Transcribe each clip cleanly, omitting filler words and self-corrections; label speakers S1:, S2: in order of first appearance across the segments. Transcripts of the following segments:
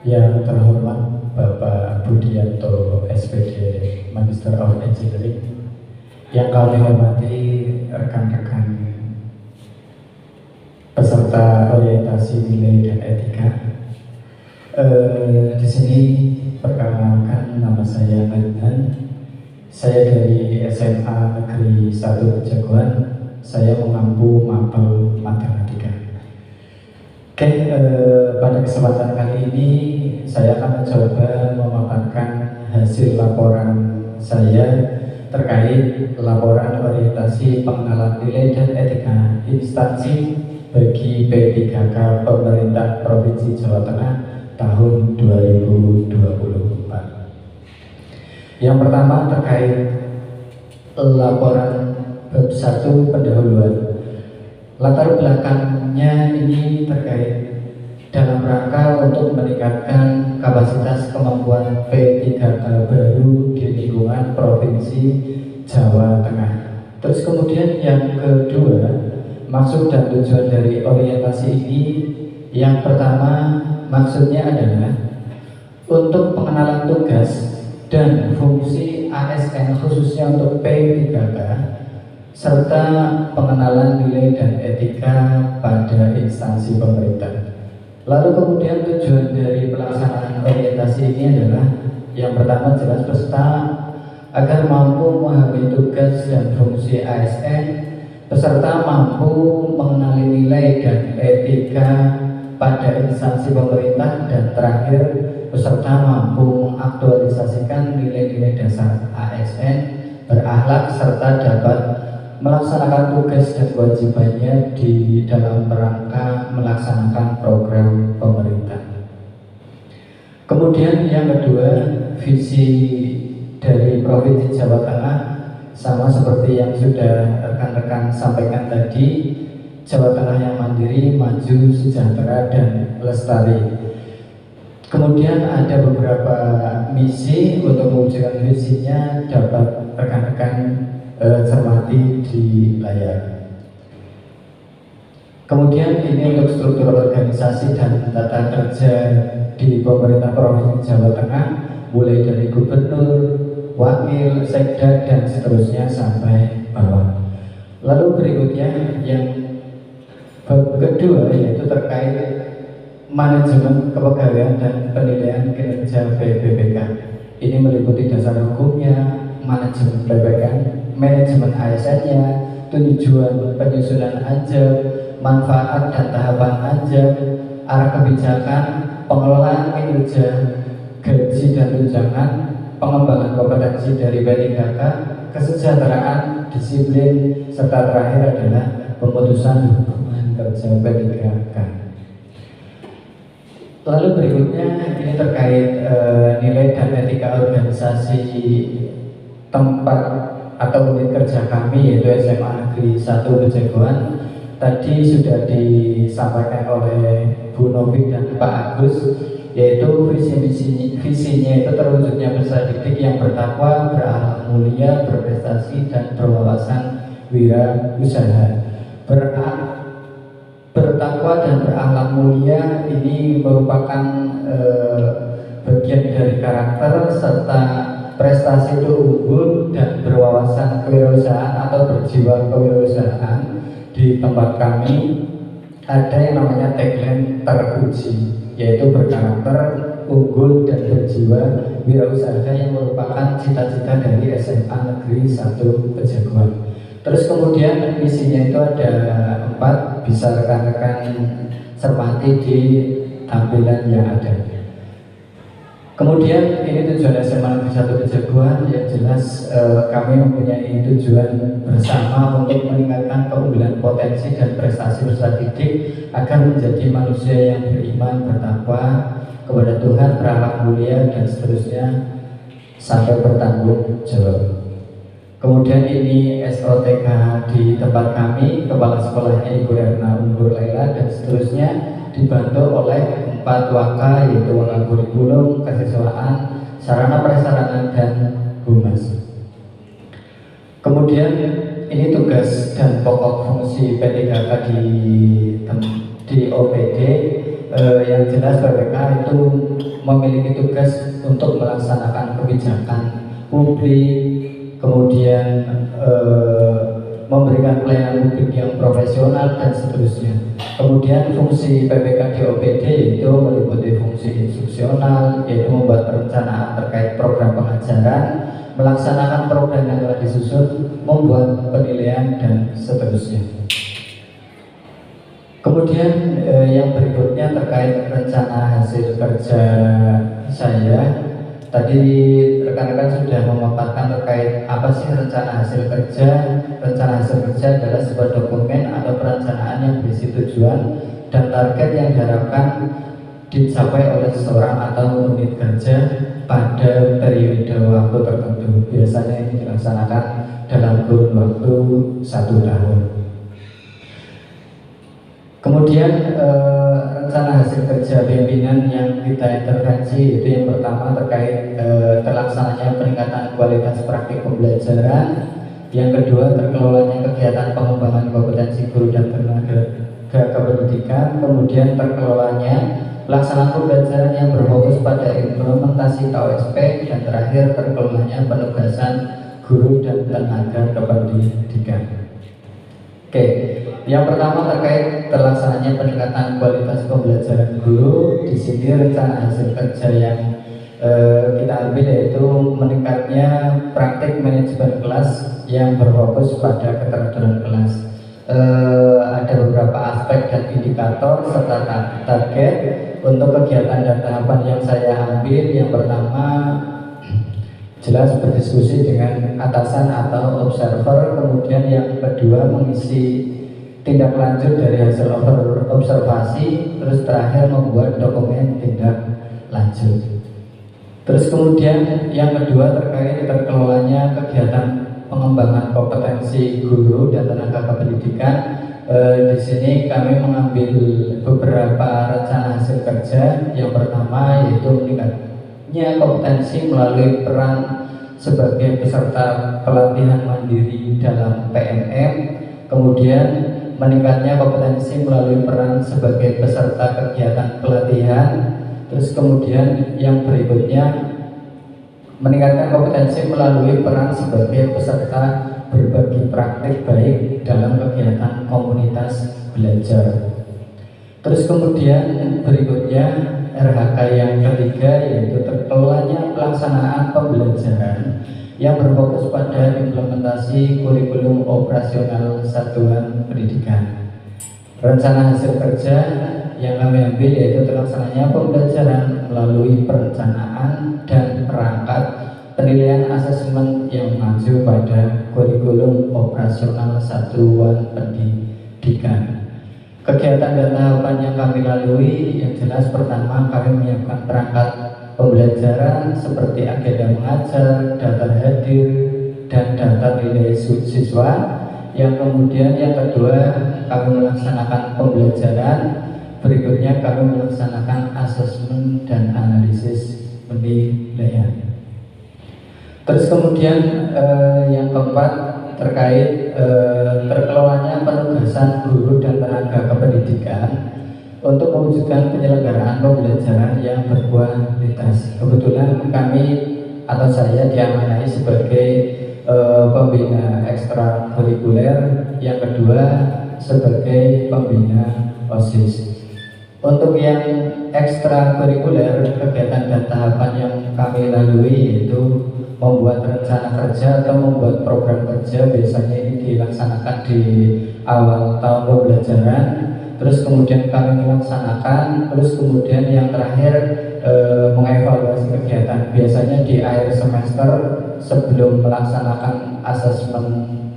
S1: Yang terhormat Bapak Budianto SPD Magister of Engineering, yang kami hormati rekan-rekan peserta orientasi nilai dan etika. Di sini perkenalkan, nama saya Adnan. Saya dari SMA Negeri 1 Pejagoan. Saya mengampu mapel matematika. Oke, pada kesempatan kali ini saya akan mencoba memaparkan hasil laporan saya terkait laporan orientasi pengenalan nilai dan etika instansi bagi P3K Pemerintah Provinsi Jawa Tengah tahun 2024. Yang pertama terkait laporan bab 1 pendahuluan. Latar belakangnya ini terkait dalam rangka untuk meningkatkan kapasitas kemampuan P3K baru di lingkungan Provinsi Jawa Tengah. Terus kemudian yang kedua, maksud dan tujuan dari orientasi ini, yang pertama maksudnya adalah untuk pengenalan tugas dan fungsi ASN khususnya untuk P3K, serta pengenalan nilai dan etika pada instansi pemerintah. Lalu kemudian tujuan dari pelaksanaan orientasi ini adalah yang pertama, jelas peserta agar mampu memahami tugas dan fungsi ASN, peserta mampu mengenali nilai dan etika pada instansi pemerintah, dan terakhir peserta mampu mengaktualisasikan nilai-nilai dasar ASN, berakhlak, serta dapat melaksanakan tugas dan kewajibannya di dalam rangka melaksanakan program pemerintah. Kemudian yang kedua, visi dari Provinsi Jawa Tengah sama seperti yang sudah rekan-rekan sampaikan tadi, Jawa Tengah yang mandiri, maju, sejahtera, dan lestari. Kemudian ada beberapa misi untuk mewujudkan visinya, dapat rekan-rekan cermati di layar. Kemudian ini untuk struktur organisasi dan tata kerja di pemerintah Provinsi Jawa Tengah, mulai dari gubernur, wakil, sekda, dan seterusnya sampai bawah. Lalu berikutnya yang kedua, yaitu terkait manajemen kepegawaian dan penilaian kinerja PPPK. Ini meliputi dasar hukumnya, manajemen PPK, manajemen ASN-nya, tujuan penyusunan ajab, manfaat dan tahapan ajab, arah kebijakan, pengelolaan kinerja, gaji dan tunjangan, pengembangan kompetensi dari P3K, kesejahteraan, disiplin, serta terakhir adalah pemutusan hubungan kerja P3K. Lalu berikutnya ini terkait nilai dan etika organisasi tempat atau unit kerja kami, yaitu SMA Negeri 1 Pejagoan. Tadi sudah disampaikan oleh Bu Novi dan Pak Agus, yaitu visinya itu terwujudnya peserta didik yang bertakwa, berakhlak mulia, berprestasi, dan berwawasan wirausaha. Bertakwa dan berakhlak mulia ini merupakan bagian dari karakter, serta prestasi itu unggul dan berwawasan kewirausahaan atau berjiwa kewirausahaan. Di tempat kami ada yang namanya tagline teruji, yaitu berkarakter, unggul, dan berjiwa wirausaha, yang merupakan cita-cita dari SMA Negeri 1 Pejagoan. Terus kemudian misinya itu ada 4, bisa rekan-rekan cermati di tampilan yang ada. Kemudian ini tujuan SMA Negeri 1 Pejagoan, yang jelas kami mempunyai tujuan bersama untuk meningkatkan keunggulan potensi dan prestasi peserta didik agar menjadi manusia yang beriman, bertakwa kepada Tuhan, berakhlak mulia, dan seterusnya sampai bertanggung jawab. Kemudian ini SOTK di tempat kami, kepala sekolahnya Ibu Erna Unggul Laila, dan seterusnya dibantu oleh 4 waka, yaitu waka kurikulum, kesiswaan, sarana prasarana, dan humas. Kemudian ini tugas dan pokok fungsi P3K di OPD, yang jelas BPK itu memiliki tugas untuk melaksanakan kebijakan publik, kemudian memberikan pelayanan publik yang profesional dan seterusnya. Kemudian fungsi PPK di OPD itu meliputi fungsi instruksional, yaitu membuat perencanaan terkait program pengajaran, melaksanakan program yang telah disusun, membuat penilaian dan seterusnya. Kemudian yang berikutnya terkait rencana hasil kerja saya. Tadi rekan-rekan sudah memaparkan terkait apa sih rencana hasil kerja. Rencana hasil kerja adalah sebuah dokumen atau perencanaan yang berisi tujuan dan target yang diharapkan dicapai oleh seseorang atau unit kerja pada periode waktu tertentu. Biasanya ini dilaksanakan dalam kurun waktu 1 tahun. Kemudian rencana hasil kerja pimpinan yang kita intervensi itu yang pertama terkait terlaksananya peningkatan kualitas praktik pembelajaran, yang kedua terkelolanya kegiatan pengembangan kompetensi guru dan tenaga kependidikan, kemudian terkelolanya pelaksanaan pembelajaran yang berfokus pada implementasi KOSP, dan terakhir terkelolanya penugasan guru dan tenaga kependidikan. Oke, yang pertama terkait terlaksananya peningkatan kualitas pembelajaran guru. Di sini rencana hasil kerja yang kita ambil yaitu meningkatnya praktik manajemen kelas yang berfokus pada keteraturan kelas. Ada beberapa aspek dan indikator serta target untuk kegiatan dan tahapan yang saya ambil. Yang pertama, jelas berdiskusi dengan atasan atau observer. Kemudian yang kedua, mengisi tindak lanjut dari hasil observasi. Terus terakhir, membuat dokumen tindak lanjut. Terus kemudian yang kedua terkait terkelolanya kegiatan pengembangan kompetensi guru dan tenaga kependidikan. Di sini kami mengambil beberapa rencana hasil kerja. Yang pertama yaitu meningkatnya kompetensi melalui peran sebagai peserta pelatihan mandiri dalam PNM, kemudian meningkatnya kompetensi melalui peran sebagai peserta kegiatan pelatihan, terus kemudian yang berikutnya meningkatkan kompetensi melalui peran sebagai peserta berbagi praktik baik dalam kegiatan komunitas belajar. Terus kemudian berikutnya RHK yang ketiga yaitu terkelolanya pelaksanaan pembelajaran yang berfokus pada implementasi kurikulum operasional satuan pendidikan. Rencana hasil kerja yang kami ambil yaitu terlaksananya pembelajaran melalui perencanaan dan perangkat penilaian asesmen yang mengacu pada kurikulum operasional satuan pendidikan. Kegiatan dan tahapan yang kami lalui yang jelas pertama kami menyiapkan perangkat pembelajaran seperti agenda mengajar, data hadir, dan data nilai siswa. Yang kemudian yang kedua kami melaksanakan pembelajaran, berikutnya kami melaksanakan asesmen dan analisis penilaian. Terus kemudian yang keempat terkait terkelolanya penugasan guru dan tenaga kependidikan untuk mewujudkan penyelenggaraan pembelajaran yang berkualitas. Kebetulan kami atau saya diamanai sebagai pembina ekstrakurikuler, yang kedua sebagai pembina OSIS. Untuk yang ekstrakurikuler, kegiatan dan tahapan yang kami lalui yaitu membuat rencana kerja atau membuat program kerja. Biasanya ini dilaksanakan di awal tahun pembelajaran, terus kemudian kami melaksanakan, terus kemudian yang terakhir mengevaluasi kegiatan. Biasanya di akhir semester sebelum melaksanakan asesmen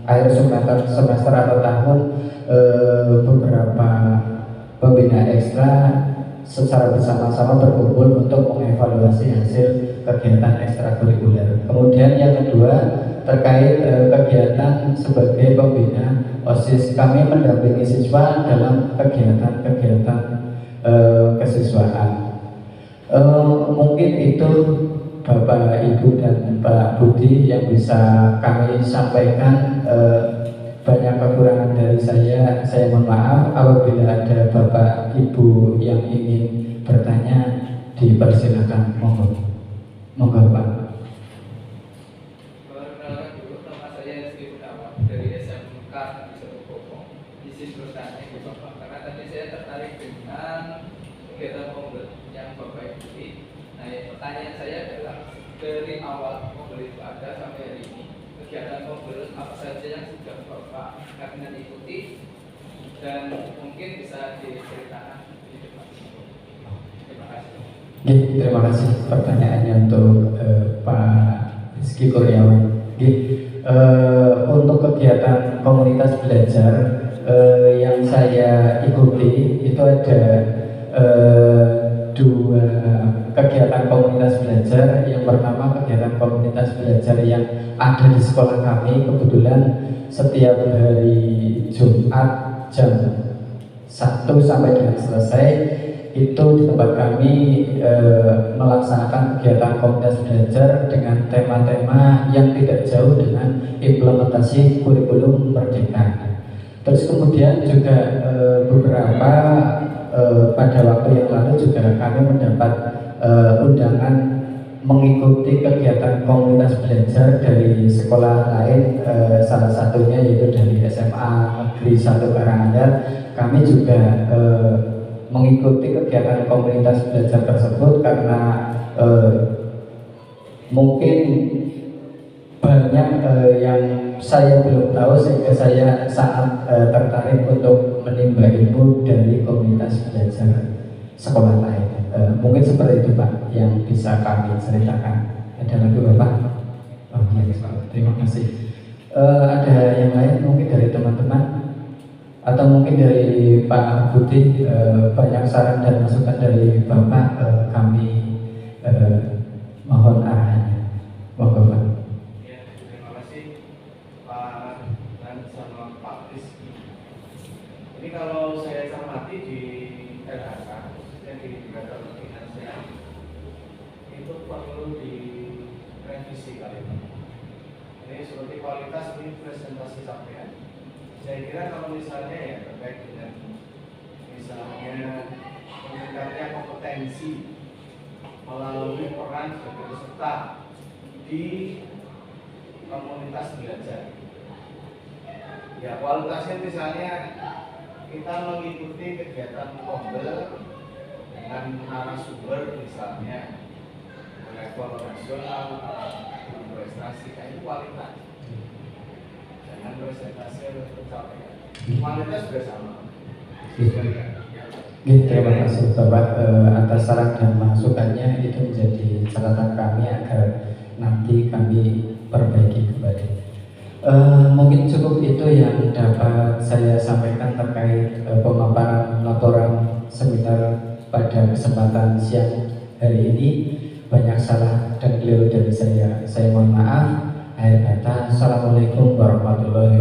S1: akhir semester atau tahun, beberapa pembina ekstra secara bersama-sama berkumpul untuk mengevaluasi hasil kegiatan ekstrakurikuler. Kemudian yang kedua terkait kegiatan sebagai pembina OSIS, kami mendampingi siswa dalam kegiatan-kegiatan kesiswaan. Mungkin itu Bapak, Ibu, dan Pak Budi yang bisa kami sampaikan banyak kekurangan dari saya mohon maaf. Apabila ada Bapak Ibu yang ingin bertanya, dipersilakan, monggo. Monggo Pak.
S2: Perkenalkan dulu, nama saya Rizky Gunawan dari SMK di Jogobogo. Isi bertanya ke Bapak, karena tadi saya tertarik dengan kegiatan Kombel yang Bapak ikuti. Nah, pertanyaan saya adalah dari awal Kombel itu ada sampai hari ini, kegiatan Kombel apa saja yang sudah Bapak akan ikuti dan mungkin bisa diceritakan di depan. Terima kasih.
S1: Oke, terima kasih pertanyaannya untuk Pak Rizky Kurniawan. Untuk kegiatan komunitas belajar yang saya ikuti itu ada dua kegiatan komunitas belajar. Yang pertama kegiatan komunitas belajar yang ada di sekolah kami. Kebetulan setiap hari Jumat jam 1 sampai dengan selesai itu di tempat kami melaksanakan kegiatan komunitas belajar dengan tema-tema yang tidak jauh dengan implementasi kurikulum Merdeka. Terus kemudian juga beberapa pada waktu yang lalu juga kami mendapat undangan mengikuti kegiatan komunitas belajar dari sekolah lain, salah satunya yaitu dari SMA Negeri 1 Karanganyar. Kami juga mengikuti kegiatan komunitas belajar tersebut karena mungkin banyak yang saya belum tahu sehingga saya sangat tertarik untuk menimba ilmu dari komunitas belajar sekolah lain. Mungkin seperti itu Pak yang bisa kami ceritakan. Ada lagi Bapak? Oh iya Pak, terima kasih. Ada yang lain mungkin dari teman-teman? Atau mungkin dari Pak Budi, banyak saran dan masukan dari Bapak, kami mohon arahannya. Mohon Pak.
S2: Ya, terima kasih Pak dan sama Pak Rizky. Ini kalau saya cermati di LHK, khususnya di Lembaga Finansial, itu perlu direvisi kali ini. Ini seperti kualitas ini presentasi sampean. Saya kira kalau misalnya ya terkait dengan misalnya meningkatnya kompetensi melalui peran sebagai peserta di komunitas belajar. Ya kualitasnya misalnya kita mengikuti kegiatan Kombel dengan narasumber misalnya level nasional prestasi, itu kualitas. Jangan presentasi pencapaian. Kualitas juga sama.
S1: Terima kasih Bapak atas saran dan masukannya, itu menjadi catatan kami agar nanti kami perbaiki kembali. Mungkin cukup itu yang dapat saya sampaikan terkait pemaparan laporan seminar pada kesempatan siang hari ini. Banyak salah dan keliru dari saya mohon maaf. Akhir kata, Assalamualaikum warahmatullahi wabarakatuh.